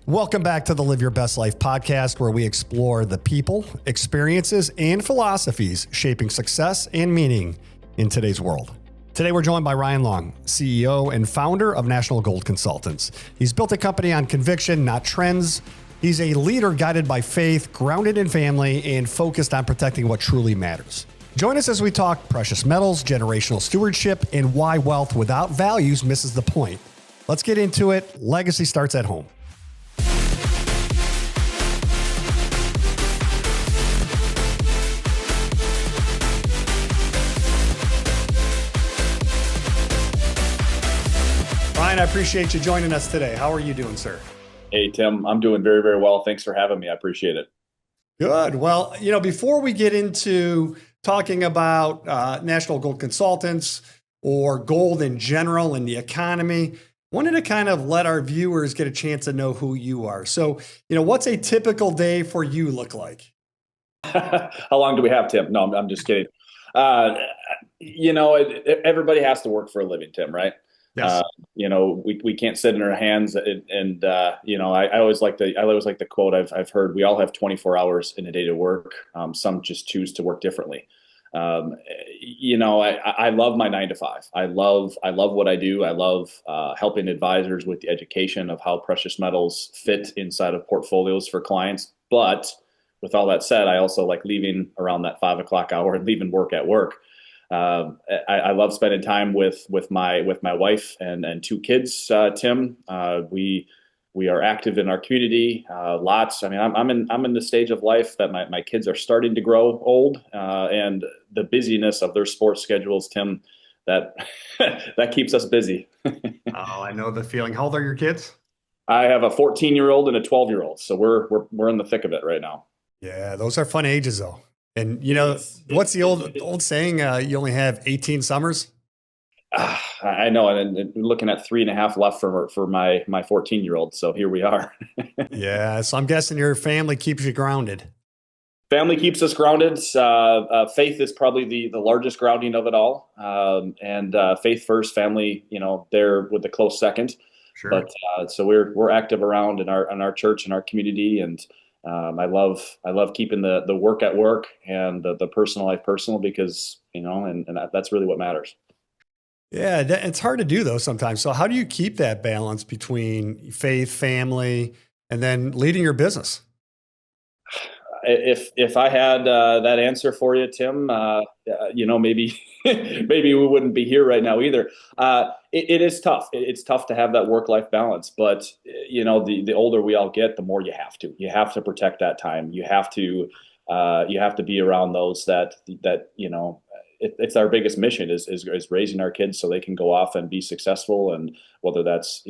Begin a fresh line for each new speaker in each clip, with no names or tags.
Welcome back to the Live Your Best Life podcast, where we explore the people, experiences, and philosophies shaping success and meaning in today's world. Today, we're joined by Ryan Long, CEO and founder of National Gold Consultants. He's built a company on conviction, not trends. He's a leader guided by faith, grounded in family, and focused on protecting what truly matters. Join us as we talk precious metals, generational stewardship, and why wealth without values misses the point. Let's get into it. Legacy starts at home. Ryan, I appreciate you joining us today. How are you doing, sir?
Hey, Tim, I'm doing very, very well. Thanks for having me. I appreciate it.
Good. Well, before we get into talking about National Gold Consultants or gold in general and the economy, wanted to kind of let our viewers get a chance to know who you are. So, what's a typical day for you look like?
How long do we have, Tim? No, I'm just kidding. Everybody has to work for a living, Tim, right?
Yes.
We can't sit in our hands and I always like the quote I've heard. We all have 24 hours in a day to work. Some just choose to work differently. I love my 9 to 5. I love what I do. I love helping advisors with the education of how precious metals fit inside of portfolios for clients. But with all that said, I also like leaving around that 5 o'clock hour and leaving work at work. I love spending time with my wife and 2 kids, Tim. We are active in our community, lots. I mean, I'm in the stage of life that my kids are starting to grow old, and the busyness of their sports schedules, Tim, that keeps us busy.
Oh, I know the feeling. How old are your kids?
I have a 14-year-old and a 12-year-old, so we're in the thick of it right now.
Yeah, those are fun ages, though. And what's the old saying? You only have 18 summers.
I know, and looking at 3.5 left for my 14-year-old. So here we are.
Yeah, so I'm guessing your family keeps you grounded.
Family keeps us grounded. Faith is probably the largest grounding of it all, and faith first, family, there with the close second.
Sure.
But so we're active around in our church and our community, and I love keeping the work at work and the personal life personal, because and that's really what matters.
Yeah, it's hard to do though sometimes. So how do you keep that balance between faith, family, and then leading your business?
If I had that answer for you, Tim, maybe maybe we wouldn't be here right now either. It is tough. It's tough to have that work-life balance, but the older we all get, the more you have to. You have to protect that time. You have to be around those that it's our biggest mission is raising our kids so they can go off and be successful, and whether that's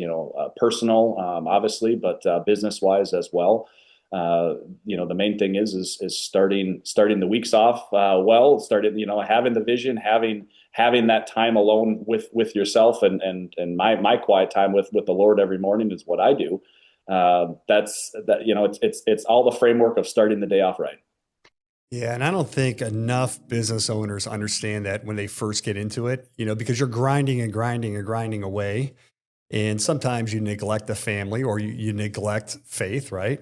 personal, obviously, but business wise as well. The main thing is starting the weeks off having the vision, having that time alone with yourself, and my quiet time with the Lord every morning is what I do. It's all the framework of starting the day off right.
Yeah, and I don't think enough business owners understand that when they first get into it, because you're grinding and grinding and grinding away, and sometimes you neglect the family or you neglect faith, right?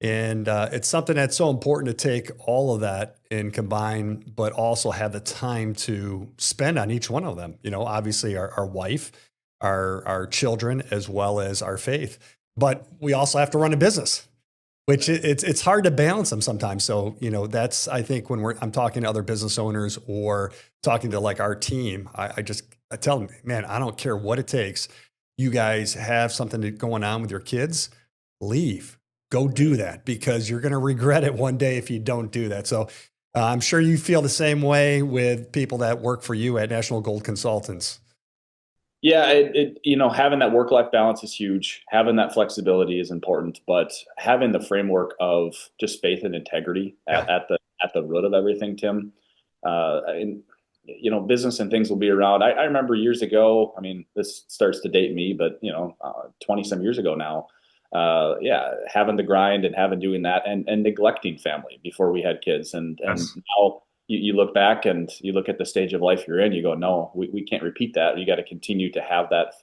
And it's something that's so important to take all of that and combine, but also have the time to spend on each one of them. Obviously our wife, our children, as well as our faith. But we also have to run a business, which it's hard to balance them sometimes. So, that's, I think when I'm talking to other business owners or talking to like our team, I tell them, man, I don't care what it takes. You guys have something going on with your kids, leave. Go do that, because you're going to regret it one day if you don't do that. So I'm sure you feel the same way with people that work for you at National Gold Consultants.
Yeah, having that work-life balance is huge. Having that flexibility is important, but having the framework of just faith and integrity at the root of everything, Tim. Business and things will be around. I remember years ago. I mean, this starts to date me, but 20 some years ago now. Having the grind and doing that and neglecting family before we had kids. And now you look back and you look at the stage of life you're in, you go, no, we can't repeat that. You got to continue to have that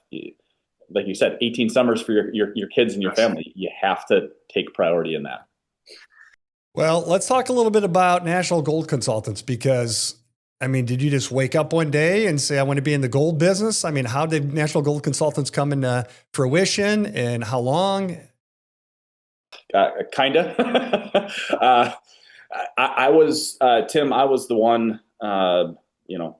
like you said, 18 summers for your kids and your
Yes.
family. You have to take priority in that.
Well, let's talk a little bit about National Gold Consultants because, I mean, did you just wake up one day and say, I want to be in the gold business? I mean, how did National Gold Consultants come into fruition and how long?
Kinda. I was Tim. I was the one.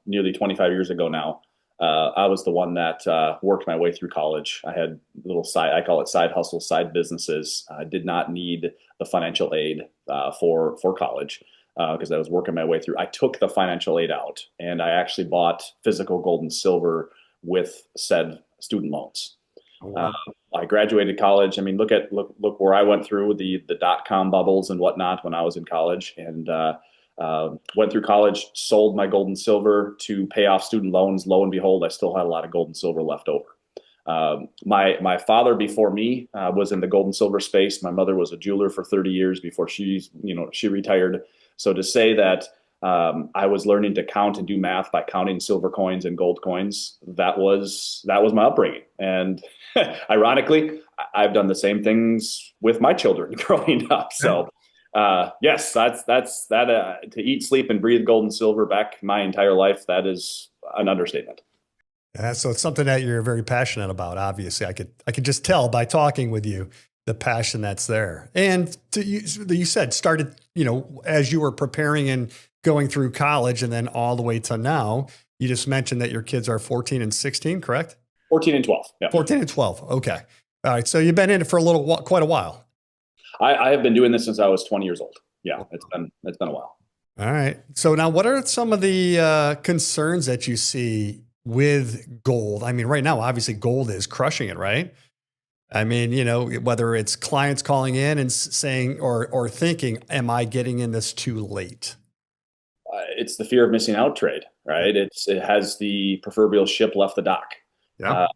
Nearly 25 years ago now. I was the one that worked my way through college. I had little side. I call it side hustle, side businesses. I did not need the financial aid for college because I was working my way through. I took the financial aid out, and I actually bought physical gold and silver with said student loans.
Oh,
Uh,
wow.
I graduated college. I mean, look where I went through the dot-com bubbles and whatnot when I was in college, and went through college, sold my gold and silver to pay off student loans. Lo and behold, I still had a lot of gold and silver left over. My father before me was in the gold and silver space. My mother was a jeweler for 30 years before she retired. So to say that I was learning to count and do math by counting silver coins and gold coins, that was my upbringing. And ironically, I've done the same things with my children growing up. So yes, that's that to eat, sleep, and breathe gold and silver back my entire life. That is an understatement.
Yeah, so it's something that you're very passionate about. Obviously, I could just tell by talking with you the passion that's there. And you said started, as you were preparing and going through college, and then all the way to now. You just mentioned that your kids are 14 and 16, correct?
14 and 12. Yeah.
14 and 12. Okay. All right. So you've been in it for quite a while.
I have been doing this since I was 20 years old. Yeah, it's been a while.
All right. So now, what are some of the concerns that you see with gold? I mean, right now, obviously, gold is crushing it, right? I mean, whether it's clients calling in and saying or thinking, "Am I getting in this too late?"
It's the fear of missing out trade, right? It has the proverbial ship left the dock.
Yeah.
Uh,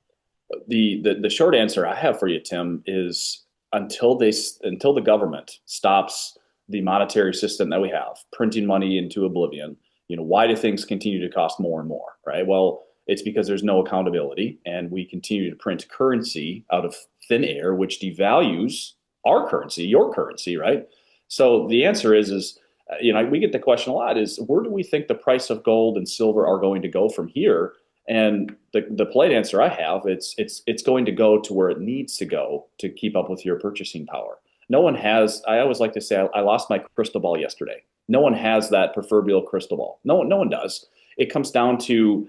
the short answer I have for you, Tim, is until the government stops the monetary system that we have, printing money into oblivion, why do things continue to cost more and more, right? Well, it's because there's no accountability, and we continue to print currency out of thin air, which devalues our currency, your currency, right? So the answer is we get the question a lot: is where do we think the price of gold and silver are going to go from here? And the polite answer I have, it's going to go to where it needs to go to keep up with your purchasing power. No one has. I always like to say I lost my crystal ball yesterday. No one has that proverbial crystal ball. No one does. It comes down to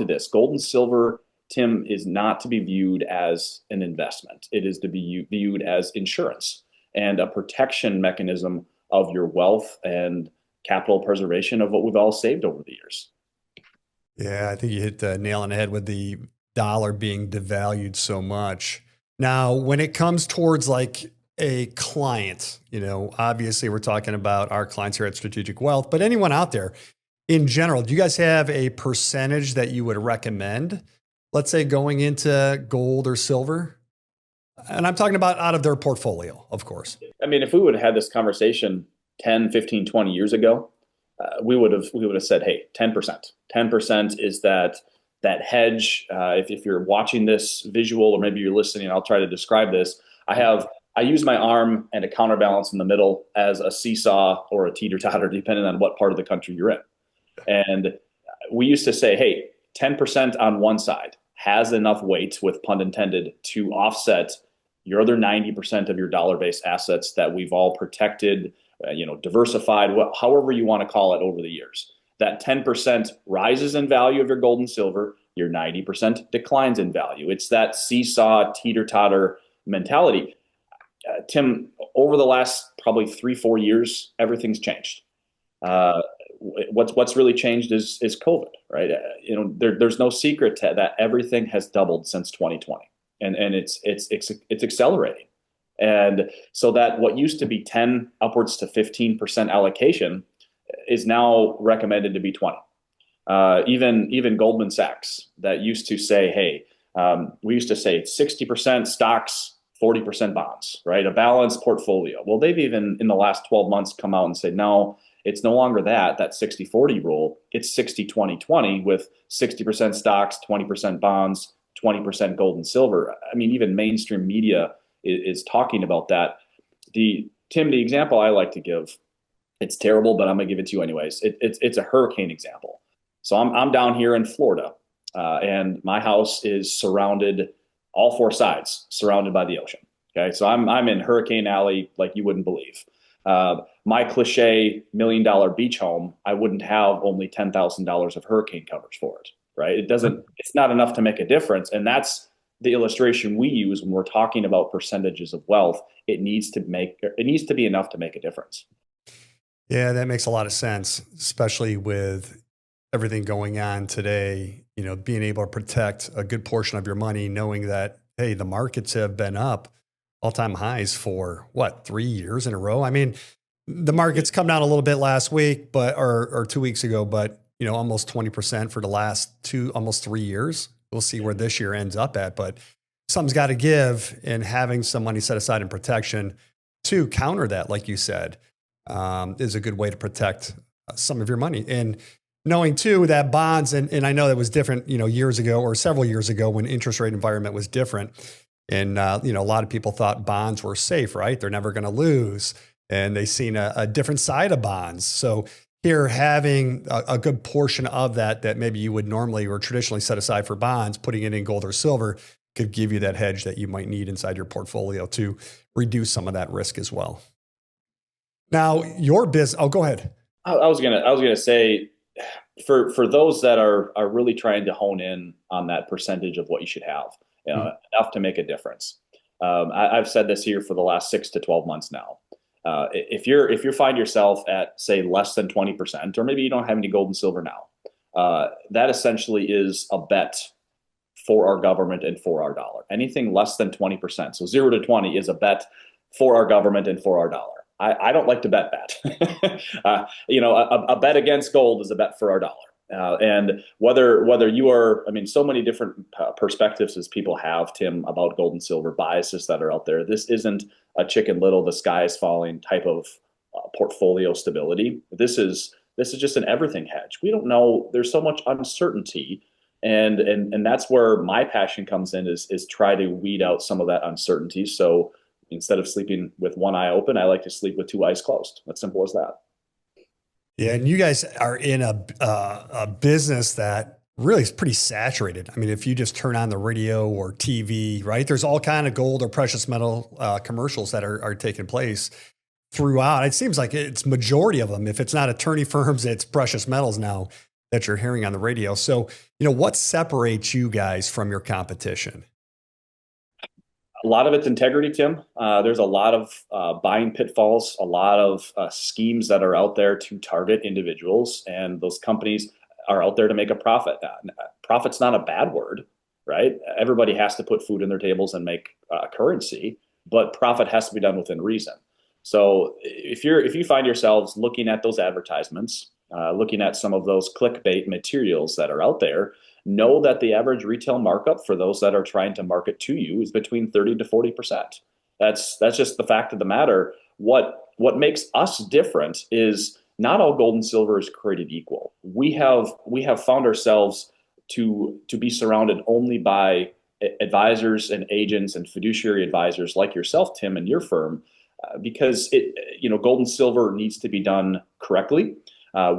this: gold and silver, Tim, is not to be viewed as an investment. It is to be viewed as insurance and a protection mechanism of your wealth and capital preservation of what we've all saved over the years.
Yeah, I think you hit the nail on the head with the dollar being devalued so much. Now, when it comes towards like a client, obviously we're talking about our clients here at Strategic Wealth, but anyone out there in general, do you guys have a percentage that you would recommend, let's say going into gold or silver? And I'm talking about out of their portfolio, of course.
I mean, if we would have had this conversation 10, 15, 20 years ago, we would have said, hey, 10%. 10% is that hedge. If you're watching this visual, or maybe you're listening, I'll try to describe this. I use my arm and a counterbalance in the middle as a seesaw or a teeter-totter, depending on what part of the country you're in. And we used to say, hey, 10% on one side has enough weight, with pun intended, to offset your other 90% of your dollar-based assets that we've all protected, diversified, however you want to call it, over the years. That 10% rises in value of your gold and silver, your 90% declines in value. It's that seesaw, teeter-totter mentality. Tim, over the last probably 3-4 years, everything's changed. What's really changed is COVID, right? There's no secret to that. Everything has doubled since 2020, and it's accelerating. And so that what used to be 10 upwards to 15% allocation is now recommended to be 20. Even Goldman Sachs, that used to say, hey, we used to say 60% stocks, 40% bonds, right? A balanced portfolio. Well, they've even in the last 12 months come out and said, no, it's no longer that 60-40 rule. It's 60-20-20, with 60% stocks, 20% bonds, 20% gold and silver. I mean, even mainstream media is talking about that. The example I like to give, it's terrible, but I'm gonna give it to you anyways. It's a hurricane example. So I'm down here in Florida, and my house is surrounded, all four sides surrounded by the ocean. Okay, so I'm in Hurricane Alley like you wouldn't believe. My cliche $1 million beach home, I wouldn't have only $10,000 of hurricane coverage for it, right? It doesn't. It's not enough to make a difference, and that's the illustration we use when we're talking about percentages of wealth. It needs to be enough to make a difference.
Yeah, that makes a lot of sense, especially with everything going on today. Being able to protect a good portion of your money, knowing that, hey, the markets have been up all-time highs for what, 3 years in a row? I mean, the markets come down a little bit last week, or 2 weeks ago, but almost 20% for the last almost 3 years. We'll see where this year ends up at, but something's got to give, and having some money set aside in protection to counter that, like you said, is a good way to protect some of your money. And knowing too that bonds, and I know that was different, years ago or several years ago when interest rate environment was different. And, a lot of people thought bonds were safe, right? They're never going to lose. And they seen a different side of bonds. So here, having a good portion of that maybe you would normally or traditionally set aside for bonds, putting it in gold or silver could give you that hedge that you might need inside your portfolio to reduce some of that risk as well. Now, your business. Oh, go ahead.
I was gonna say, for those that are really trying to hone in on that percentage of what you should have, enough to make a difference. I've said this here for the last 6 to 12 months now. If you find yourself at, say, less than 20%, or maybe you don't have any gold and silver now, that essentially is a bet for our government and for our dollar. Anything less than 20%, so 0 to 20, is a bet for our government and for our dollar. I don't like to bet that. A bet against gold is a bet for our dollar. And whether you are, I mean, so many different perspectives as people have, Tim, about gold and silver, biases that are out there. This isn't a Chicken Little, the sky is falling type of portfolio stability. This is just an everything hedge. We don't know. There's so much uncertainty, and that's where my passion comes in, is try to weed out some of that uncertainty. So instead of sleeping with one eye open, I like to sleep with two eyes closed. As simple as that.
Yeah, and you guys are in a business that really is pretty saturated. I mean, if you just turn on the radio or TV, right, there's all kind of gold or precious metal commercials that are taking place throughout. It seems like it's majority of them. If it's not attorney firms, it's precious metals now that you're hearing on the radio. So, what separates you guys from your competition?
A lot of it's integrity, Tim. There's a lot of buying pitfalls, a lot of schemes that are out there to target individuals, and those companies are out there to make a profit. Profit's not a bad word, right? Everybody has to put food in their tables and make currency, but profit has to be done within reason. So if you find yourselves looking at those advertisements, looking at some of those clickbait materials that are out there, know that the average retail markup for those that are trying to market to you is between 30 to 40%. That's just the fact of the matter. What makes us different is not all gold and silver is created equal. We have found ourselves to be surrounded only by advisors and agents and fiduciary advisors like yourself, Tim, and your firm, because gold and silver needs to be done correctly.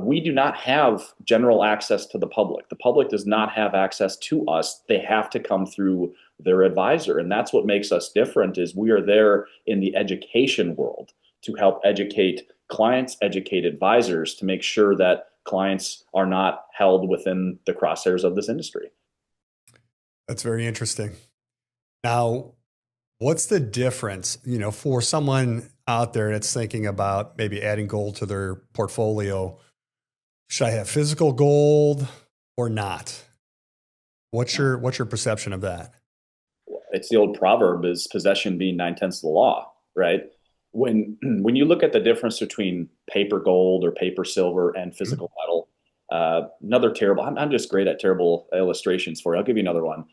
We do not have general access to the public. The public does not have access to us. They have to come through their advisor. And that's what makes us different, is we are there in the education world to help educate clients, educate advisors, to make sure that clients are not held within the crosshairs of this industry.
That's very interesting. Now, what's the difference, for someone out there that's thinking about maybe adding gold to their portfolio? Should I have physical gold or not? What's your perception of that?
It's the old proverb, is possession being 9/10 of the law, right? When you look at the difference between paper gold or paper silver and physical metal, another terrible. I'm just great at terrible illustrations for you. I'll give you another one.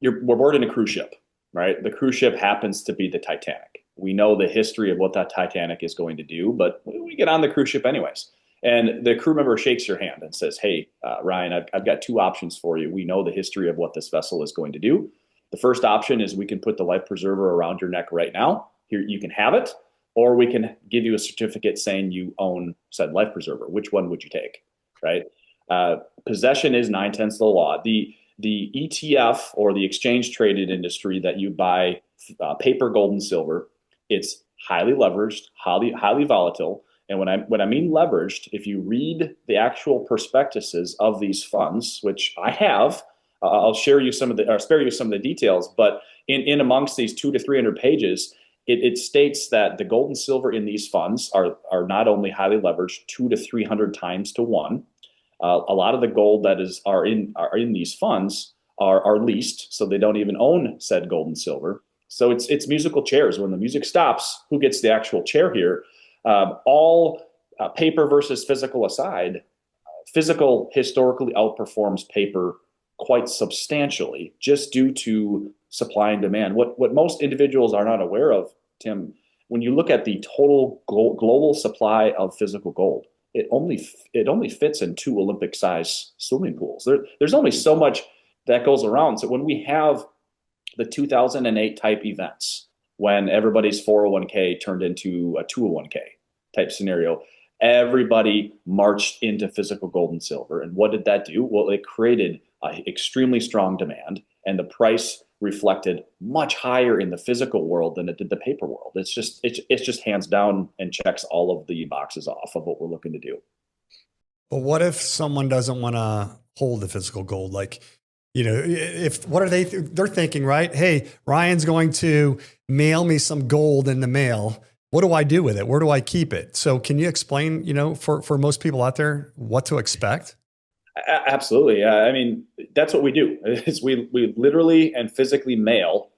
We're boarding a cruise ship, right? The cruise ship happens to be the Titanic. We know the history of what that Titanic is going to do, but we get on the cruise ship anyways. And the crew member shakes your hand and says, "Hey, Ryan, I've got two options for you. We know the history of what this vessel is going to do. The first option is we can put the life preserver around your neck right now. Here, you can have it, or we can give you a certificate saying you own said life preserver. Which one would you take?" Right? Possession is 9/10 of the law. The ETF, or the exchange traded industry that you buy paper, gold, and silver, it's highly leveraged, highly volatile. And when I mean leveraged, if you read the actual prospectuses of these funds, which I have, I'll share you some of the or spare you some of the details. But in amongst these 200 to 300 pages, it states that the gold and silver in these funds are not only highly leveraged 200 to 300 times to one. A lot of the gold that are in these funds are leased, so they don't even own said gold and silver. So it's musical chairs. When the music stops, who gets the actual chair here? All paper versus physical aside, physical historically outperforms paper quite substantially, just due to supply and demand. What most individuals are not aware of, Tim, when you look at the total global supply of physical gold, it only fits in 2 Olympic size swimming pools. There's only so much that goes around. So when we have the 2008 type events, when everybody's 401k turned into a 201k type scenario, everybody marched into physical gold and silver. And what did that do? Well, it created extremely strong demand, and the price reflected much higher in the physical world than it did the paper world. It's just hands down and checks all of the boxes off of what we're looking to do.
But what if someone doesn't want to hold the physical gold? Like, if what are they're thinking, right? Hey, Ryan's going to mail me some gold in the mail. What do I do with it? Where do I keep it? So can you explain, for most people out there, what to expect?
Absolutely. I mean, that's what we do. Is we literally and physically mail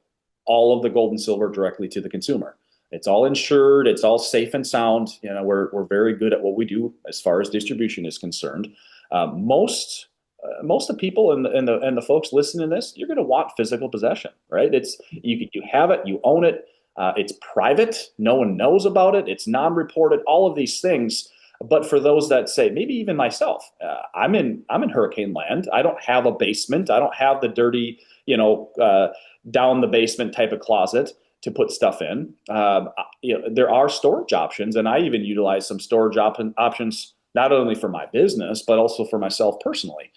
all of the gold and silver directly to the consumer. It's all insured. It's all safe and sound. We're very good at what we do as far as distribution is concerned. Most of the people and the folks listening to this, you're going to want physical possession, right? You have it, you own it. It's private. No one knows about it. It's non-reported. All of these things. But for those that say, maybe even myself, I'm in hurricane land. I don't have a basement. I don't have the dirty, down the basement type of closet to put stuff in. There are storage options, and I even utilize some storage options not only for my business but also for myself personally.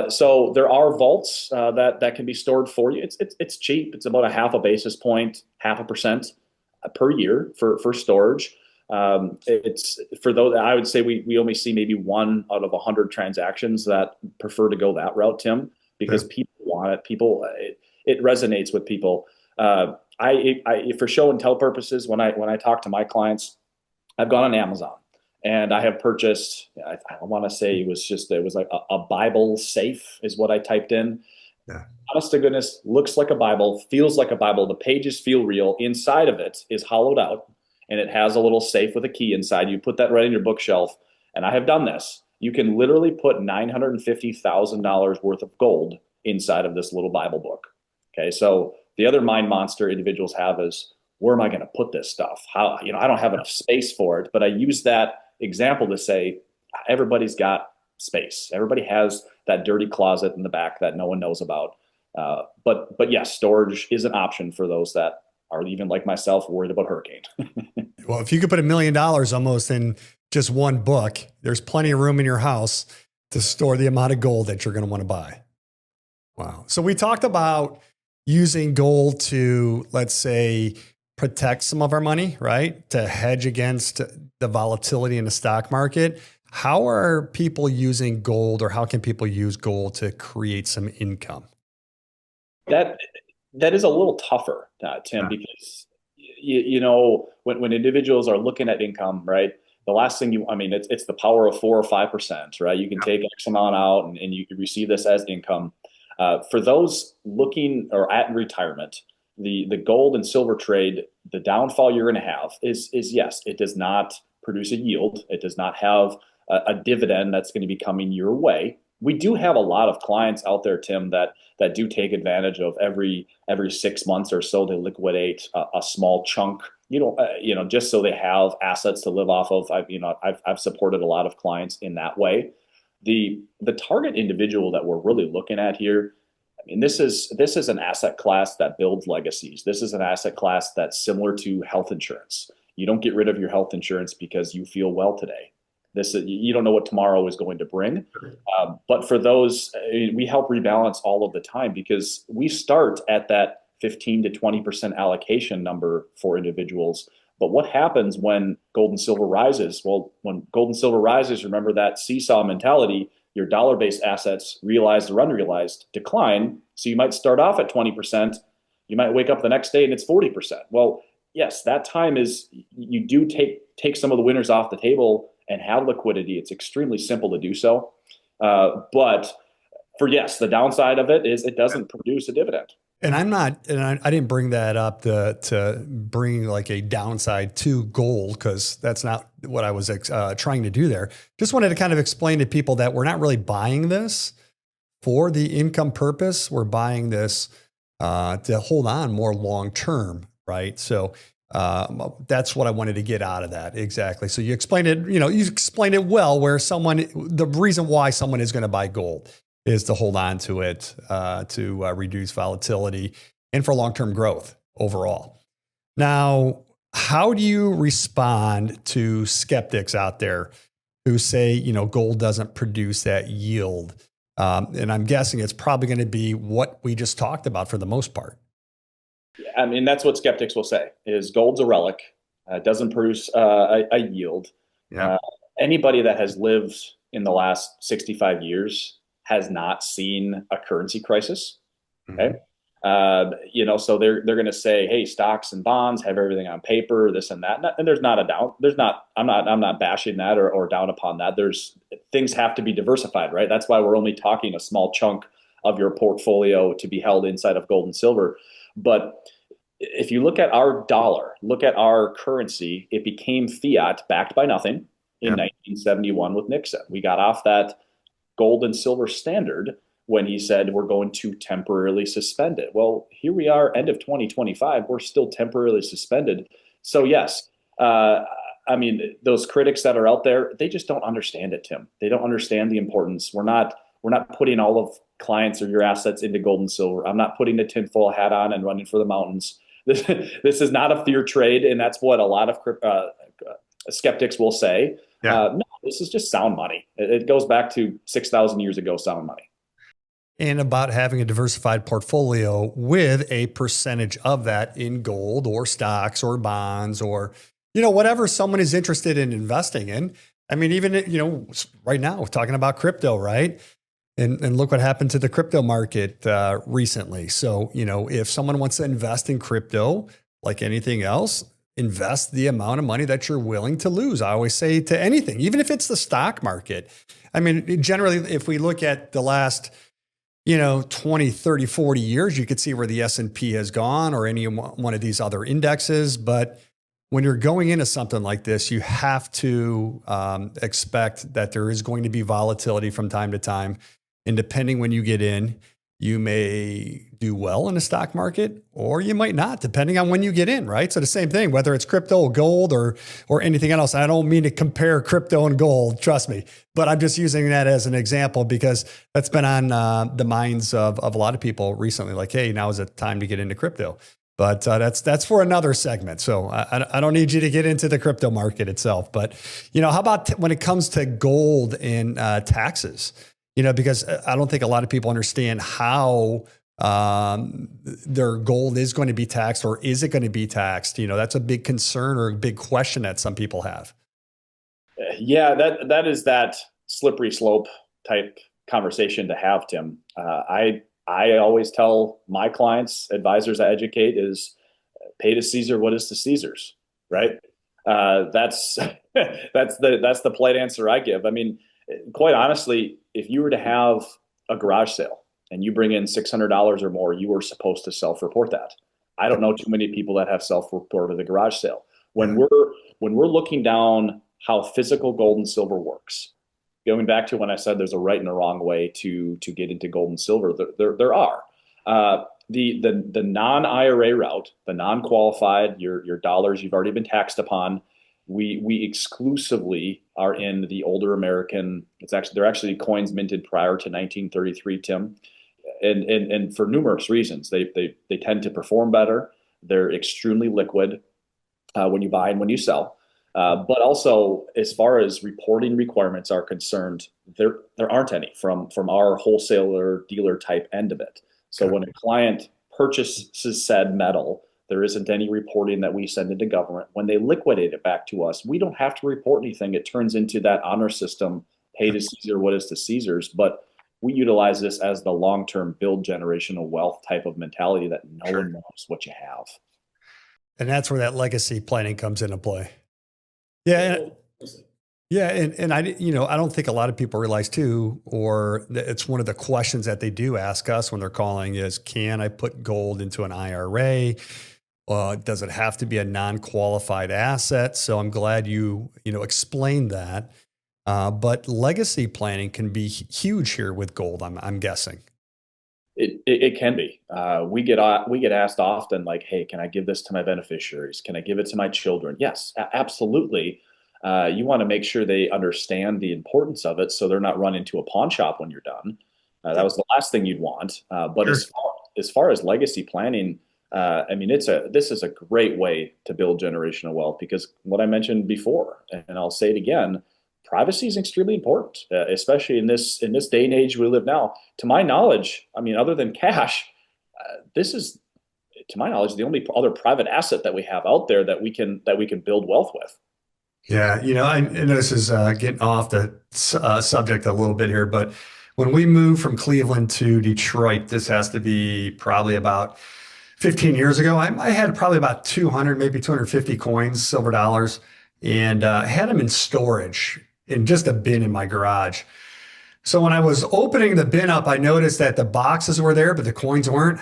So there are vaults that can be stored for you. It's cheap. It's about a half a basis point, 0.5% per year for storage. It's for those, I would say we only see maybe 1 out of 100 transactions that prefer to go that route, Tim, because people want it. It resonates with people. For show and tell purposes, when I talk to my clients, I've gone on Amazon and I have purchased, I want to say it was like a Bible safe is what I typed in. Yeah. Honest to goodness, looks like a Bible, feels like a Bible. The pages feel real. Inside of it is hollowed out, and it has a little safe with a key inside. You put that right in your bookshelf. And I have done this. You can literally put $950,000 worth of gold inside of this little Bible book. Okay. So the other mind monster individuals have is, where am I going to put this stuff? How, I don't have enough space for it, but I use that example to say, everybody's got space. Everybody has that dirty closet in the back that no one knows about. But yes, storage is an option for those that are, even like myself, worried about hurricane.
Well, if you could put $1 million almost in just one book, there's plenty of room in your house to store the amount of gold that you're going to want to buy. Wow. So we talked about using gold to, let's say, protect some of our money, right? To hedge against the volatility in the stock market. How are people using gold, or how can people use gold to create some income?
That is a little tougher, Tim, because when individuals are looking at income, right? The last thing it's the power of 4 or 5%, right? You can take X amount out and you can receive this as income. For those looking or at retirement, the gold and silver trade, the downfall you're going to have is yes, it does not produce a yield. It does not have a dividend that's going to be coming your way. We do have a lot of clients out there, Tim, that do take advantage of every 6 months or so, they liquidate a small chunk you know, just so they have assets to live off of. I've supported a lot of clients in that way. The target individual that we're really looking at here, I mean, this is an asset class that builds legacies. This is an asset class that's similar to health insurance. You don't get rid of your health insurance because you feel well today. You don't know what tomorrow is going to bring. But for those, we help rebalance all of the time because we start at that 15 to 20% allocation number for individuals. But what happens when gold and silver rises? Well, when gold and silver rises, remember that seesaw mentality, your dollar-based assets, realized or unrealized, decline. So you might start off at 20%. You might wake up the next day and it's 40%. Well, yes, that time is, you do take some of the winners off the table and have liquidity. It's extremely simple to do so. But yes, the downside of it is it doesn't produce a dividend.
And I'm not, and I didn't bring that up to bring like a downside to gold, because that's not what I was trying to do there. Just wanted to kind of explain to people that we're not really buying this for the income purpose. We're buying this to hold on more long term, right? So that's what I wanted to get out of that. Exactly. So you explained it, you explained it well, where the reason why someone is going to buy gold is to hold on to it, to reduce volatility and for long-term growth overall. Now, how do you respond to skeptics out there who say, gold doesn't produce that yield? And I'm guessing it's probably going to be what we just talked about for the most part.
I mean, that's what skeptics will say is gold's a relic. Doesn't produce a yield.
Yeah.
Anybody that has lived in the last 65 years has not seen a currency crisis. Okay. So they're going to say, hey, stocks and bonds have everything on paper, this and that. And there's not a doubt. I'm not bashing that or down upon that. Things have to be diversified, right? That's why we're only talking a small chunk of your portfolio to be held inside of gold and silver. But if you look at our dollar, look at our currency, it became fiat backed by nothing in 1971 with Nixon. We got off that gold and silver standard when he said we're going to temporarily suspend it. Well, here we are, end of 2025, we're still temporarily suspended. So yes, I mean, those critics that are out there, they just don't understand it, Tim. They don't understand the importance. We're not putting all of clients or your assets into gold and silver. I'm not putting the tinfoil hat on and running for the mountains. This is not a fear trade, and that's what a lot of skeptics will say. No, this is just sound money. It goes back to 6,000 years ago, sound money.
And about having a diversified portfolio with a percentage of that in gold or stocks or bonds or, whatever someone is interested in investing in. I mean, even, right now, we're talking about crypto, right? And look what happened to the crypto market recently. So, if someone wants to invest in crypto, like anything else, invest the amount of money that you're willing to lose. I always say to anything, even if it's the stock market. I mean, generally, if we look at the last, 20, 30, 40 years, you could see where the S&P has gone or any one of these other indexes. But when you're going into something like this, you have to expect that there is going to be volatility from time to time. And depending when you get in, you may do well in the stock market or you might not, depending on when you get in, right? So the same thing, whether it's crypto or gold or anything else. I don't mean to compare crypto and gold, trust me, but I'm just using that as an example because that's been on the minds of a lot of people recently. Like, hey, now is the time to get into crypto. But that's for another segment. So I don't need you to get into the crypto market itself. But, how about when it comes to gold and taxes? Because I don't think a lot of people understand how their gold is going to be taxed, or is it going to be taxed? That's a big concern or a big question that some people have.
Yeah, that is that slippery slope type conversation to have, Tim. I always tell my clients, advisors I educate, is pay to Caesar what is to Caesar's, right? That's the polite answer I give. I mean, quite honestly, if you were to have a garage sale and you bring in $600 or more, you are supposed to self-report that. I don't know too many people that have self-reported a garage sale. When we're looking down how physical gold and silver works, going back to when I said there's a right and a wrong way to get into gold and silver, there are. The non-IRA route, the non-qualified, your dollars you've already been taxed upon, we exclusively are in the older American. They're actually coins minted prior to 1933, Tim, and for numerous reasons. They tend to perform better. They're extremely liquid when you buy and when you sell. But also, as far as reporting requirements are concerned, there aren't any from our wholesaler dealer type end of it. So
Okay.
when a client purchases said metal, there isn't any reporting that we send into government. When they liquidate it back to us, we don't have to report anything. It turns into that honor system, pay to Caesar what is to Caesar's. But we utilize this as the long-term build generational wealth type of mentality that no
Sure.
one knows what you have.
And that's where that legacy planning comes into play. Yeah. And I don't think a lot of people realize too, or it's one of the questions that they do ask us when they're calling is, can I put gold into an IRA? Does it have to be a non-qualified asset? So I'm glad you explained that. But legacy planning can be huge here with gold, I'm guessing.
It can be. We get asked often, like, "Hey, can I give this to my beneficiaries? Can I give it to my children?" Yes, absolutely. You want to make sure they understand the importance of it, so they're not run into a pawn shop when you're done. That was the last thing you'd want. But
Sure.
as far as legacy planning, I mean, this is a great way to build generational wealth because what I mentioned before, and I'll say it again, privacy is extremely important, especially in this day and age we live now. To my knowledge, I mean, other than cash, this is, to my knowledge, the only other private asset that we have out there that we can build wealth with.
Yeah, I know this is getting off the subject a little bit here, but when we moved from Cleveland to Detroit, this has to be probably about 15 years ago. I had probably about 200, maybe 250 coins, silver dollars, and had them in storage in just a bin in my garage. So when I was opening the bin up, I noticed that the boxes were there, but the coins weren't.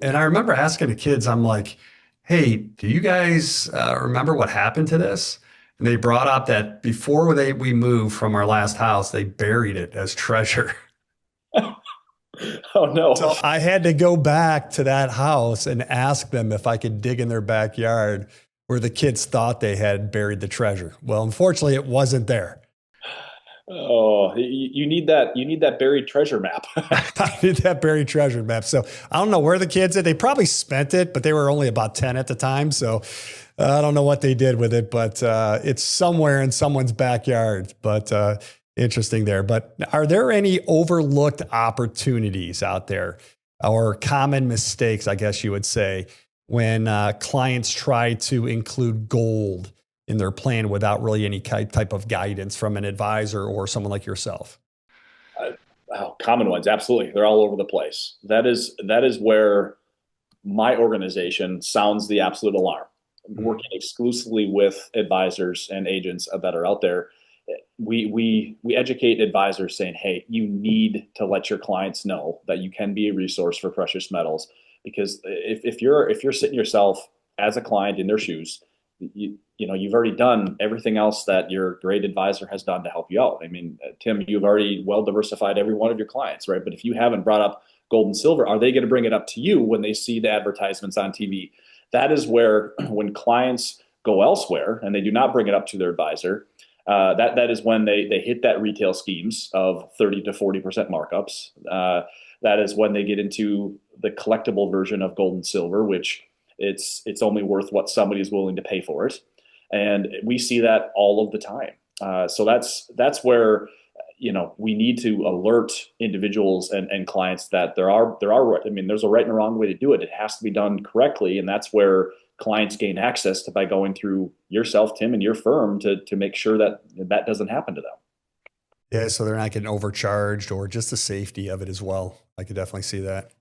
And I remember asking the kids, I'm like, hey, do you guys remember what happened to this? And they brought up that before we moved from our last house, they buried it as treasure.
Oh no.
So I had to go back to that house and ask them if I could dig in their backyard where the kids thought they had buried the treasure. Well, unfortunately, it wasn't there.
Oh, you need that buried treasure map.
I need that buried treasure map. So I don't know where the kids did. They probably spent it, but they were only about 10 at the time. So I don't know what they did with it, but it's somewhere in someone's backyard. But interesting there. But are there any overlooked opportunities out there or common mistakes, I guess you would say, when clients try to include gold in their plan without really any type of guidance from an advisor or someone like yourself?
Common ones, absolutely. They're all over the place. That is where my organization sounds the absolute alarm. Working exclusively with advisors and agents that are out there, we educate advisors saying, hey, you need to let your clients know that you can be a resource for precious metals, because if you're sitting yourself as a client in their shoes, you've already done everything else that your great advisor has done to help you out. I mean, Tim, you've already well diversified every one of your clients, right? But if you haven't brought up gold and silver, are they going to bring it up to you when they see the advertisements on TV? That is where, when clients go elsewhere and they do not bring it up to their advisor, that is when they hit that retail schemes of 30 to 40% markups. That is when they get into the collectible version of gold and silver, which it's only worth what somebody is willing to pay for it. And we see that all of the time. So that's where we need to alert individuals and clients that there's a right and a wrong way to do it. It has to be done correctly, and that's where clients gain access to by going through yourself, Tim, and your firm to make sure that doesn't happen to them.
Yeah, so they're not getting overcharged, or just the safety of it as well. I could definitely see that.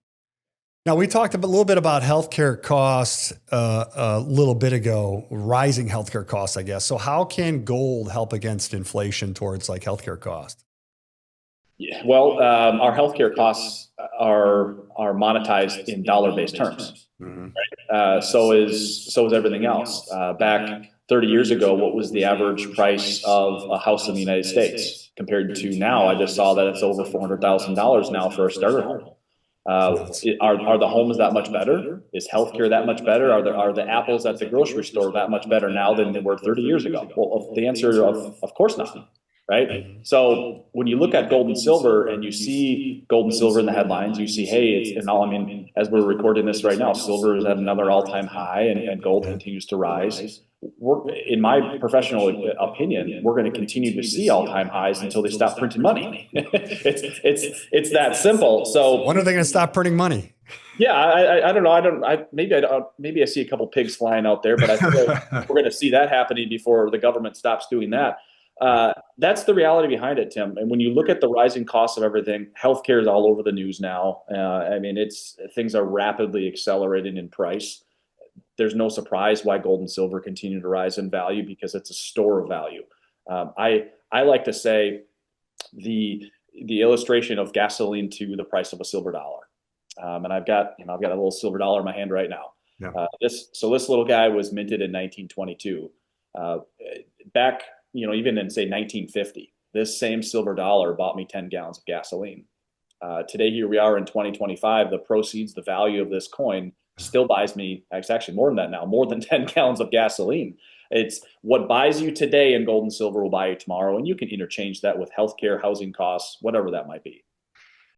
Now, we talked a little bit about healthcare costs a little bit ago, rising healthcare costs, I guess. So how can gold help against inflation towards like healthcare costs?
Yeah, well, our healthcare costs are monetized in dollar-based terms.
Mhm.
So is everything else. Back 30 years ago, what was the average price of a house in the United States compared to now? I just saw that it's over $400,000 now for a starter home.
It's nuts.
Are the homes that much better? Is healthcare that much better? Are the apples at the grocery store that much better now than they were 30 years ago? Well, the answer of course not, right?
Mhm.
So when you look at gold and silver and you see gold and silver in the headlines, you see, hey, and all, I mean, as we're recording this right now, silver is at another all-time high, and gold
Yeah.
continues to rise. In my professional opinion, we're going to continue to see all-time highs until they stop printing money. It's that simple. So
When are they going to stop printing money?
yeah, I don't know. Maybe I see a couple pigs flying out there, but I feel like we're going to see that happening before the government stops doing that. That's the reality behind it, Tim. And when you look at the rising costs of everything, healthcare is all over the news now. I mean, things are rapidly accelerating in price. There's no surprise why gold and silver continue to rise in value, because it's a store of value. I like to say the illustration of gasoline to the price of a silver dollar. And I've got a little silver dollar in my hand right now.
Yeah.
This little guy was minted in 1922. Back, even in say 1950, this same silver dollar bought me 10 gallons of gasoline. Today, here we are in 2025. The proceeds, the value of this coin still buys me, it's actually more than that now, more than 10 gallons of gasoline. It's what buys you today in gold and silver will buy you tomorrow. And you can interchange that with healthcare, housing costs, whatever that might be.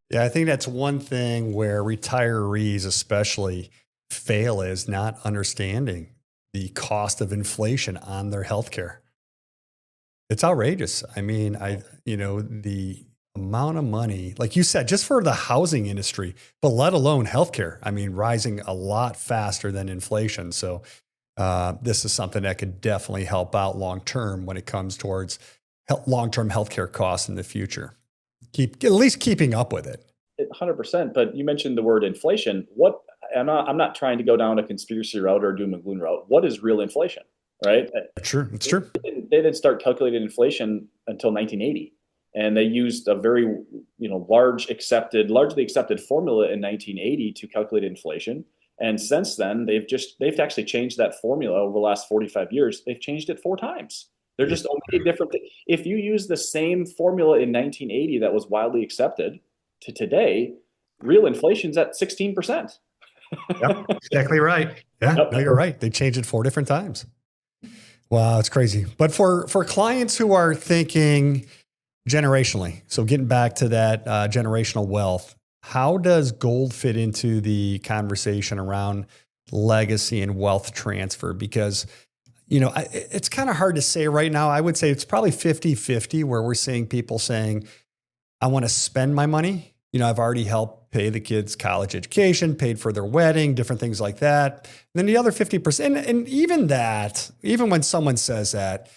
Yeah, I think that's one thing where retirees especially fail, is not understanding the cost of inflation on their healthcare. It's outrageous. I mean, the amount of money, like you said, just for the housing industry, but let alone healthcare, I mean, rising a lot faster than inflation. So this is something that could definitely help out long-term when it comes towards long-term healthcare costs in the future. At least keeping up with it.
100%. But you mentioned the word inflation. I'm not trying to go down a conspiracy route or doom and gloom route. What is real inflation, right?
True. It's true.
They didn't start calculating inflation until 1980. And they used a very, largely accepted formula in 1980 to calculate inflation. And since then, they've actually changed that formula over the last 45 years. They've changed it 4 times. They're just only different. If you use the same formula in 1980 that was widely accepted to today, real inflation's at 16%.
Yep, exactly right. Yeah,
Yep.
no, you're right. They changed it 4 different times. Wow, it's crazy. But for clients who are thinking generationally, so getting back to that generational wealth, how does gold fit into the conversation around legacy and wealth transfer? Because, it's kind of hard to say right now. I would say it's probably 50-50 where we're seeing people saying, I want to spend my money. I've already helped pay the kids' college education, paid for their wedding, different things like that. And then the other 50%, and even when someone says that,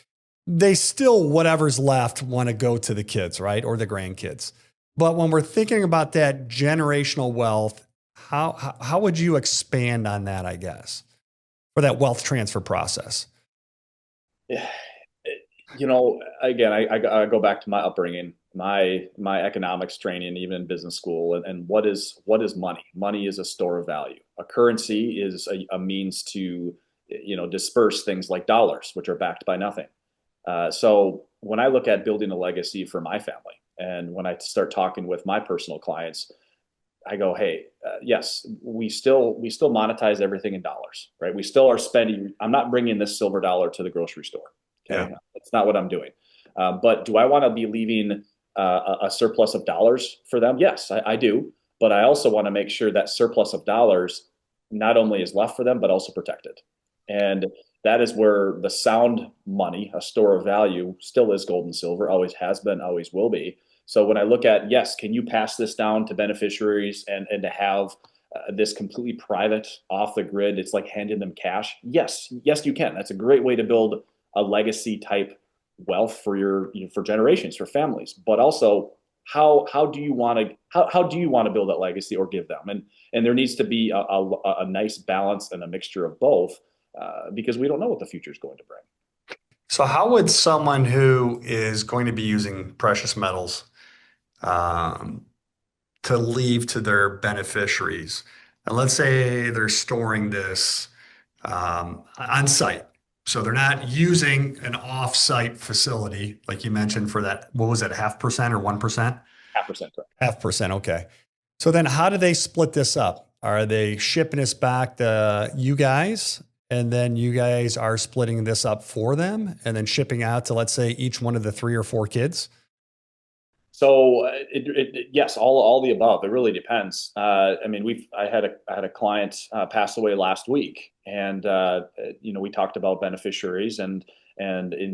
they still, whatever's left, want to go to the kids, right? Or the grandkids. But when we're thinking about that generational wealth, how would you expand on that, I guess, for that wealth transfer process?
Yeah. Again, I go back to my upbringing, my economics training, even in business school. And what is money? Money is a store of value. A currency is a means to, disperse things like dollars, which are backed by nothing. So when I look at building a legacy for my family, and when I start talking with my personal clients, I go, hey, yes, we still monetize everything in dollars, right? We still are spending. I'm not bringing this silver dollar to the grocery store. Okay, yeah. That's not what I'm doing. But do I want to be leaving a surplus of dollars for them? Yes, I do. But I also want to make sure that surplus of dollars not only is left for them, but also protected. And that is where the sound money, a store of value, still is gold and silver, always has been, always will be. So when I look at, yes, can you pass this down to beneficiaries and to have this completely private, off the grid, it's like handing them cash? Yes, you can. That's a great way to build a legacy type wealth for for generations, for families. But also, how do you want to build that legacy or give them? And there needs to be a nice balance and a mixture of both, because we don't know what the future is going to bring.
So how would someone who is going to be using precious metals to leave to their beneficiaries, and let's say they're storing this on site, so they're not using an off-site facility like you mentioned for that, what was it, 0.5% or 1%?
0.5%, correct.
0.5%, okay. So then how do they split this up? Are they shipping this back to you guys? And then you guys are splitting this up for them and then shipping out to, let's say, each one of the 3 or 4 kids?
So yes, all the above. It really depends. I mean, I had a client pass away last week, and we talked about beneficiaries, and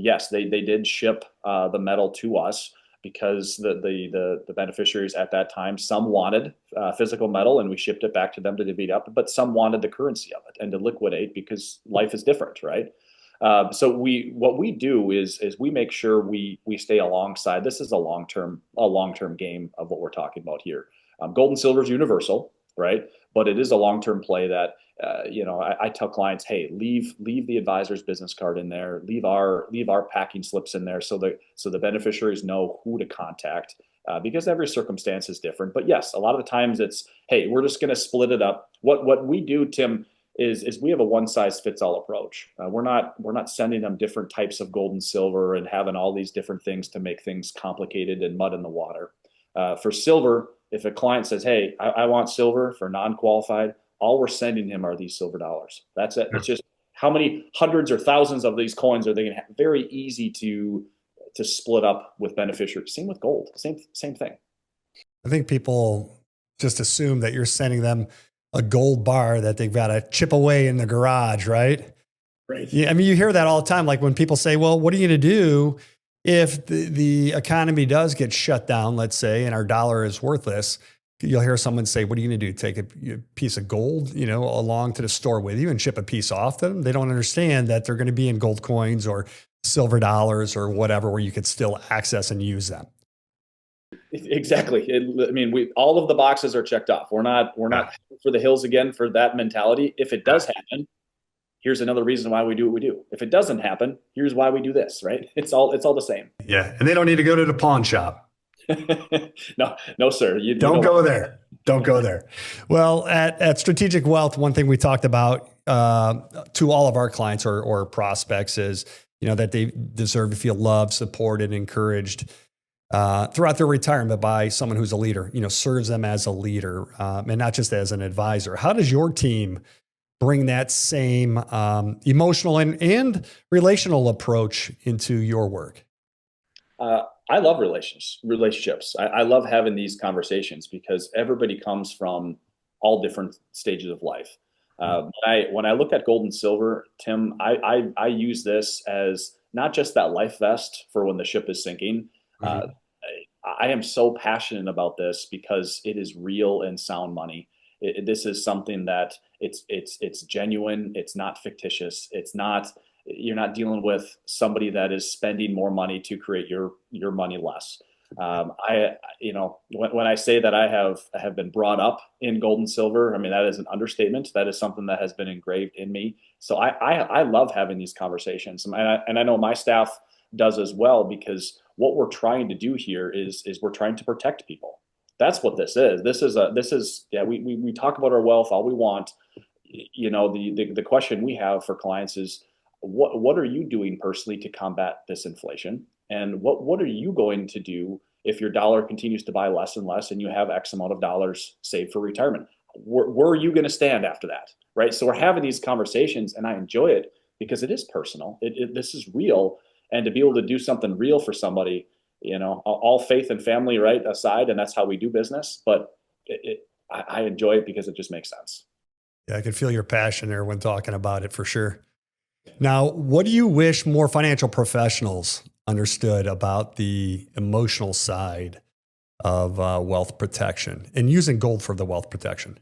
yes, they did ship the metal to us because the beneficiaries at that time, some wanted physical metal, and we shipped it back to them to divvy up, but some wanted the currency of it and to liquidate because life is different, right? So what we do is we make sure we stay alongside. This is a long term game of what we're talking about here. Gold and silver is universal, right? But it is a long term play that I tell clients, hey, leave the advisor's business card in there, leave our packing slips in there, so the beneficiaries know who to contact. Because every circumstance is different. But yes, a lot of the times it's, hey, we're just going to split it up. What we do, Tim, is we have a one size fits all approach. We're not sending them different types of gold and silver and having all these different things to make things complicated and mud in the water. For silver, if a client says, "Hey, I want silver for non-qualified," all we're sending him are these silver dollars. That's it. It's just how many hundreds or thousands of these coins are they going to have? Very easy to split up with beneficiaries. Same with gold. Same thing.
I think people just assume that you're sending them a gold bar that they've got to chip away in the garage, right?
Right.
Yeah, I mean, you hear that all the time. Like when people say, well, what are you going to do if the economy does get shut down, let's say, and our dollar is worthless? You'll hear someone say, what are you going to do? Take a piece of gold, along to the store with you and ship a piece off to them? They don't understand that they're going to be in gold coins or silver dollars or whatever, where you could still access and use them.
Exactly. I mean, all of the boxes are checked off. We're not for the hills again for that mentality. If it does happen, here's another reason why we do what we do. If it doesn't happen, here's why we do this, right? It's all the same.
Yeah. And they don't need to go to the pawn shop.
No, no, sir.
Don't go there. Don't go there. Well, at Strategic Wealth, one thing we talked about to all of our clients or prospects is, that they deserve to feel loved, supported, encouraged throughout their retirement by someone who's a leader, serves them as a leader and not just as an advisor. How does your team bring that same emotional and relational approach into your work?
I love relationships. I love having these conversations because everybody comes from all different stages of life. When I look at gold and silver, Tim, I use this as not just that life vest for when the ship is sinking.
Mhm.
I am so passionate about this because it is real and sound money. This is something that it's genuine. It's not fictitious. You're not dealing with somebody that is spending more money to create your money less. When I say that I have been brought up in gold and silver, I mean, that is an understatement. That is something that has been engraved in me. So I love having these conversations, and I know my staff does as well, because what we're trying to do here is we're trying to protect people. That's what this is. We talk about our wealth all we want. The question we have for clients is, what are you doing personally to combat this inflation? And what are you going to do if your dollar continues to buy less and less and you have X amount of dollars saved for retirement? Where are you going to stand after that? Right. So we're having these conversations, and I enjoy it because it is personal. This is real. And to be able to do something real for somebody, all faith and family right aside, and that's how we do business. But I enjoy it because it just makes sense.
Yeah, I can feel your passion there when talking about it for sure. Now, what do you wish more financial professionals understood about the emotional side of wealth protection and using gold for the wealth protection?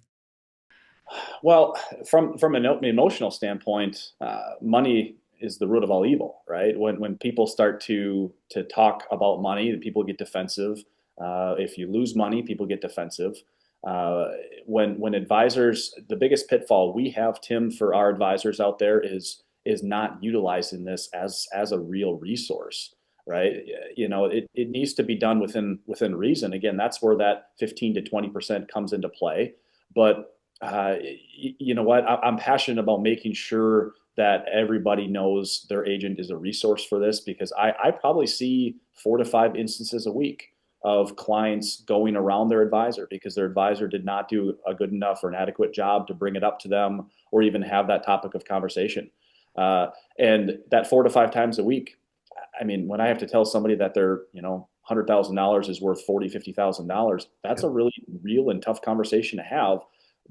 Well, from an emotional standpoint, money is the root of all evil, right? When people start to talk about money, people get defensive. If you lose money, people get defensive. When advisors, the biggest pitfall we have, Tim, for our advisors out there is not utilizing this as a real resource, right? It needs to be done within reason. Again, that's where that 15 to 20% comes into play. But you know what? I'm passionate about making sure that everybody knows their agent is a resource for this, because I probably see 4 to 5 instances a week of clients going around their advisor because their advisor did not do a good enough or an adequate job to bring it up to them or even have that topic of conversation. And that 4 to 5 times a week, I mean, when I have to tell somebody that their, $100,000 is worth $50,000, that's a really real and tough conversation to have.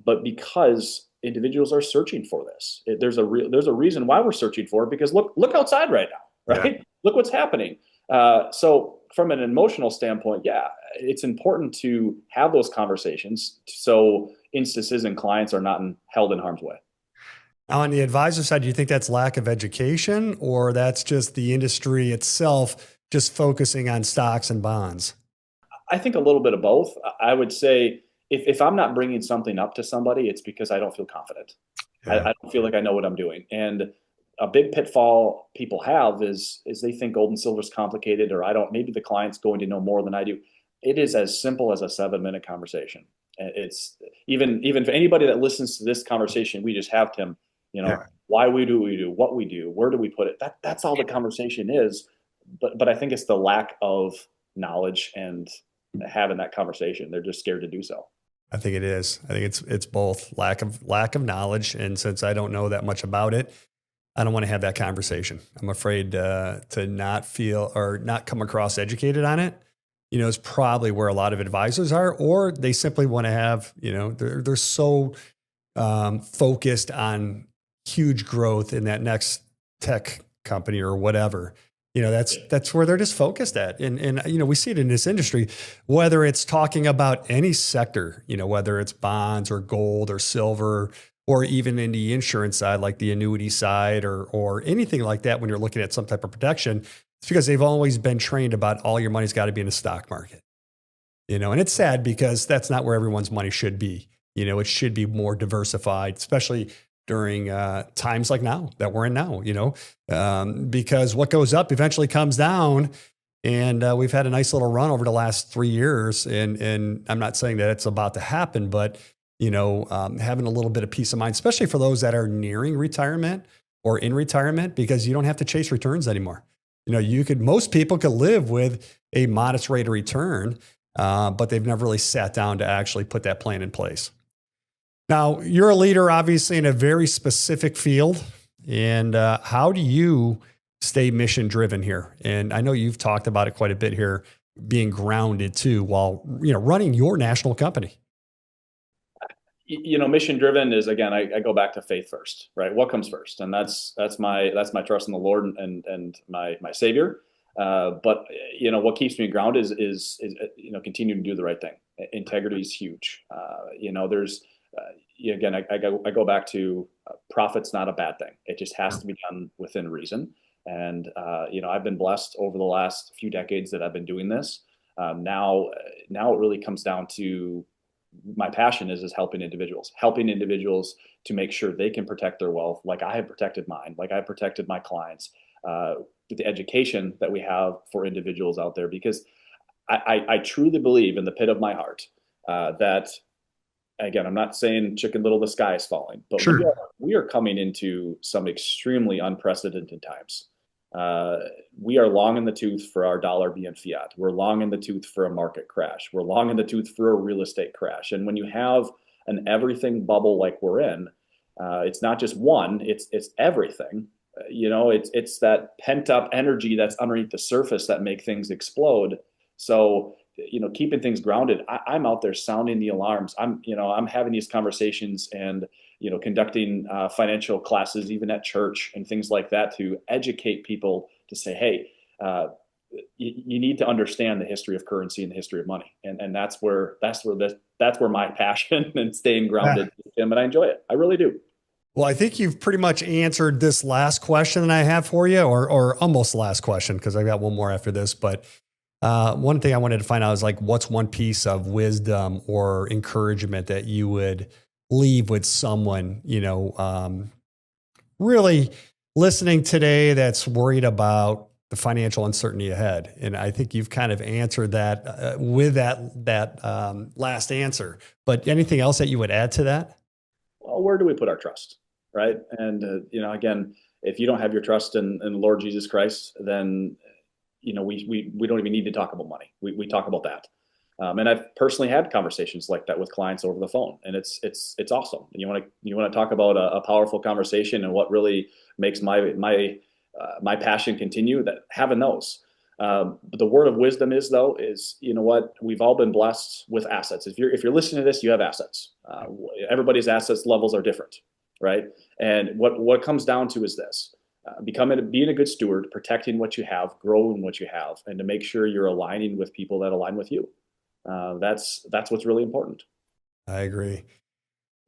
But because individuals are searching for this, there's a reason why we're searching for it, because look outside right now, right? Yeah. Look what's happening. So from an emotional standpoint, yeah, it's important to have those conversations so instances and clients are not held in harm's way.
Now, on the advisor side, do you think that's lack of education, or that's just the industry itself just focusing on stocks and bonds?
I think a little bit of both. I would say if I'm not bringing something up to somebody, it's because I don't feel confident. Yeah. I don't feel like I know what I'm doing. And a big pitfall people have is they think gold and silver is complicated, or maybe the client's going to know more than I do. It is as simple as a 7-minute conversation. It's even for anybody that listens to this conversation we just have, Tim, yeah. Why we do what we do, what we do, where do we put it? That's all the conversation is. But I think it's the lack of knowledge and having that conversation. They're just scared to do so.
I think it is. I think it's both lack of knowledge, and since I don't know that much about it, I don't want to have that conversation. I'm afraid to not feel or not come across educated on it. Is probably where a lot of advisors are, or they simply want to have. They're so focused on huge growth in that next tech company or whatever. That's where they're just focused at. And we see it in this industry, whether it's talking about any sector, whether it's bonds or gold or silver, or even in the insurance side, like the annuity side or anything like that. When you're looking at some type of protection, it's because they've always been trained about all your money's got to be in the stock market. And it's sad because that's not where everyone's money should be. It should be more diversified, especially during times like now that we're in now, because what goes up eventually comes down. And we've had a nice little run over the last 3 years. And I'm not saying that it's about to happen, but, having a little bit of peace of mind, especially for those that are nearing retirement or in retirement, because you don't have to chase returns anymore. Most people could live with a modest rate of return, but they've never really sat down to actually put that plan in place. Now, you're a leader, obviously, in a very specific field. And how do you stay mission driven here? And I know you've talked about it quite a bit here, being grounded too, while running your national company.
Mission driven is, again, I go back to faith first, right? What comes first? And that's my trust in the Lord and my Savior. But what keeps me grounded is continuing to do the right thing. Integrity is huge. There's again, I go back to profit's not a bad thing. It just has to be done within reason. And I've been blessed over the last few decades that I've been doing this. Now it really comes down to my passion is helping individuals to make sure they can protect their wealth, like I have protected mine, like I protected my clients. The education that we have for individuals out there, because I truly believe in the pit of my heart that. Again, I'm not saying Chicken Little, the sky is falling, but sure. we are coming into some extremely unprecedented times. We are long in the tooth for our dollar being fiat. We're long in the tooth for a market crash. We're long in the tooth for a real estate crash. And when you have an everything bubble like we're in, it's not just one, it's everything. It's that pent up energy that's underneath the surface that make things explode. So keeping things grounded, I'm out there sounding the alarms. I'm having these conversations and, conducting financial classes, even at church and things like that, to educate people to say, hey, you need to understand the history of currency and the history of money. And that's where my passion and staying grounded, Tim, and I enjoy it. I really do.
Well, I think you've pretty much answered this last question that I have for you, or almost the last question, because I got one more after this, but one thing I wanted to find out is what's one piece of wisdom or encouragement that you would leave with someone, really listening today that's worried about the financial uncertainty ahead. And I think you've kind of answered that with that last answer. But anything else that you would add to that?
Well, where do we put our trust, right? And again, if you don't have your trust in the Lord Jesus Christ, then we don't even need to talk about money. We talk about that. And I've personally had conversations like that with clients over the phone, and it's awesome. And you want to talk about a powerful conversation and what really makes my passion continue. That having those. But the word of wisdom is what, we've all been blessed with assets. If you're listening to this, you have assets. Everybody's assets levels are different, right? And what it comes down to is this: being a good steward, protecting what you have, growing what you have, and to make sure you're aligning with people that align with you. That's what's really important.
I agree.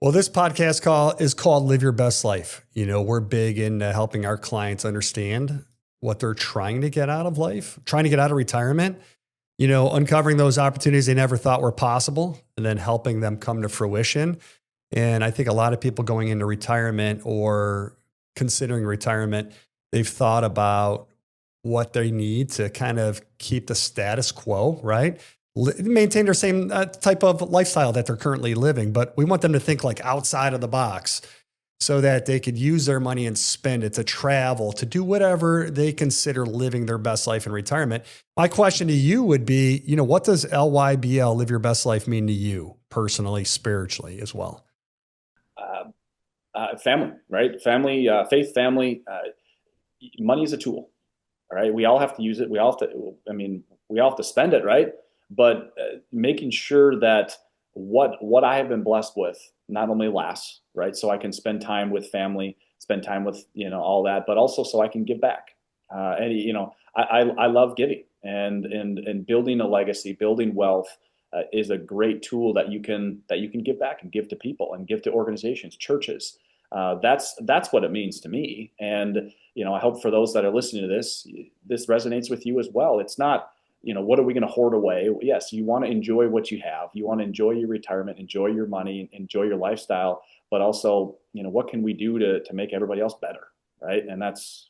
Well, this podcast call is called Live Your Best Life. We're big in helping our clients understand what they're trying to get out of life, trying to get out of retirement, uncovering those opportunities they never thought were possible, and then helping them come to fruition. And I think a lot of people going into retirement or considering retirement, they've thought about what they need to kind of keep the status quo, right? Maintain their same type of lifestyle that they're currently living. But we want them to think like outside of the box so that they could use their money and spend it to travel, to do whatever they consider living their best life in retirement. My question to you would be, what does LYBL, Live Your Best Life, mean to you personally, spiritually as well?
Family, right? Family, faith, family. Money is a tool, all right? We all have to use it. We all have to spend it, right? But making sure that what I have been blessed with not only lasts, right? So I can spend time with family, spend time with, all that, but also so I can give back. I love giving and building a legacy, building wealth is a great tool that you can give back and give to people and give to organizations, churches. That's what it means to me. And, I hope for those that are listening to this resonates with you as well. It's not, what are we going to hoard away? Yes, you want to enjoy what you have. You want to enjoy your retirement, enjoy your money, enjoy your lifestyle, but also, what can we do to make everybody else better, right? And that's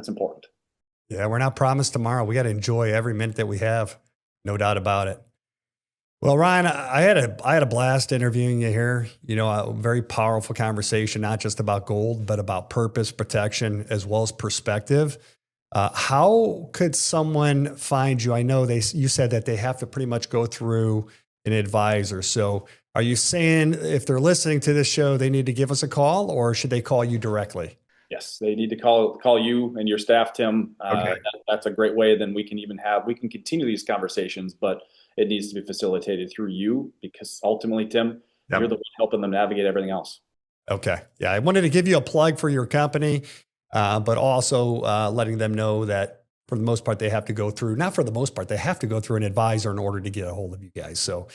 important.
Yeah, we're not promised tomorrow. We got to enjoy every minute that we have. No doubt about it. Well, Ryan, I had a blast interviewing you here. A very powerful conversation, not just about gold, but about purpose, protection, as well as perspective. How could someone find you? I know you said that they have to pretty much go through an advisor. So are you saying if they're listening to this show, they need to give us a call, or should they call you directly?
Yes, they need to call you and your staff, Tim.
Okay.
That's a great way. Then we can continue these conversations, but it needs to be facilitated through you, because ultimately, Tim, You're the one helping them navigate everything else.
Okay. Yeah. I wanted to give you a plug for your company, but also letting them know that for the most part, they have to go through an advisor in order to get a hold of you guys. So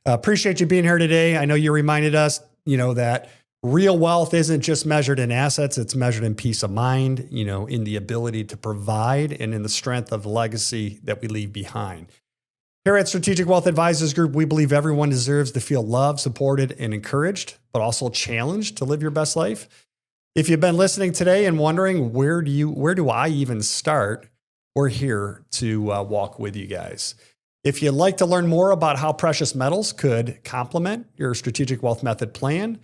appreciate you being here today. I know you reminded us, that real wealth isn't just measured in assets. It's measured in peace of mind, in the ability to provide and in the strength of the legacy that we leave behind. Here at Strategic Wealth Advisors Group, we believe everyone deserves to feel loved, supported, and encouraged, but also challenged to live your best life. If you've been listening today and wondering, where do I even start? We're here to walk with you guys. If you'd like to learn more about how precious metals could complement your strategic wealth method plan,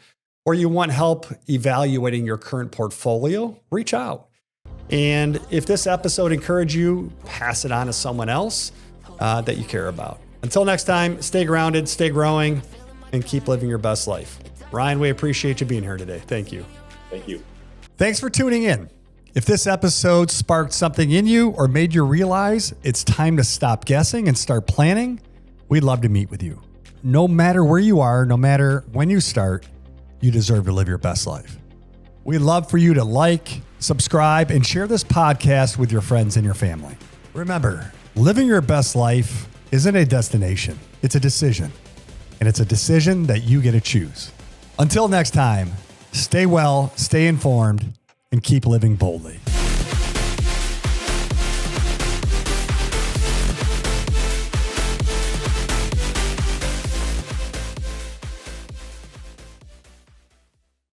or you want help evaluating your current portfolio, reach out. And if this episode encouraged you, pass it on to someone else that you care about. Until next time, stay grounded, stay growing, and keep living your best life. Ryan, we appreciate you being here today. Thank you.
Thank you.
Thanks for tuning in. If this episode sparked something in you or made you realize it's time to stop guessing and start planning, we'd love to meet with you. No matter where you are, no matter when you start, you deserve to live your best life. We'd love for you to like, subscribe, and share this podcast with your friends and your family. Remember, living your best life isn't a destination, it's a decision. And it's a decision that you get to choose. Until next time, stay well, stay informed, and keep living boldly.